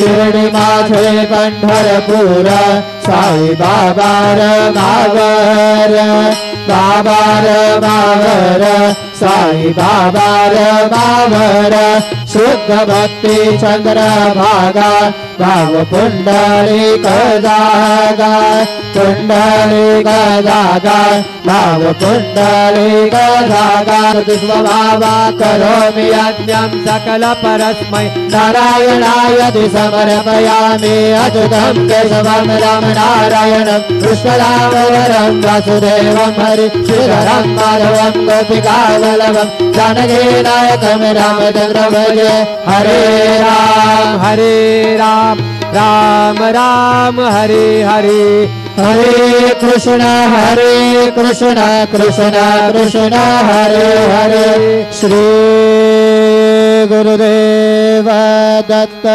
शिर्डी माझे पंढरपूर साई बाबा मावर बाबार मावर साई बाबार मावर शुद्ध भक्ति चंद्रभागा भाव पुंडलिक जागा पुंडलिक जागा भाव पुंडलिक जागा विश्वभावा करोमि यज्ञं सकल परस्मै नारायणाय समर्पयामि अच्युतं केशवं राम नारायणं कृष्णदामोदरं वासुदेवं हरि श्रीधरं माधवं गोपिकावल्लभं जानकी नायकं रामचन्द्रं भजे हरे राम राम राम हरे हरे हरे कृष्ण कृष्ण कृष्ण हरे हरे श्री गुरुदेव दत्त।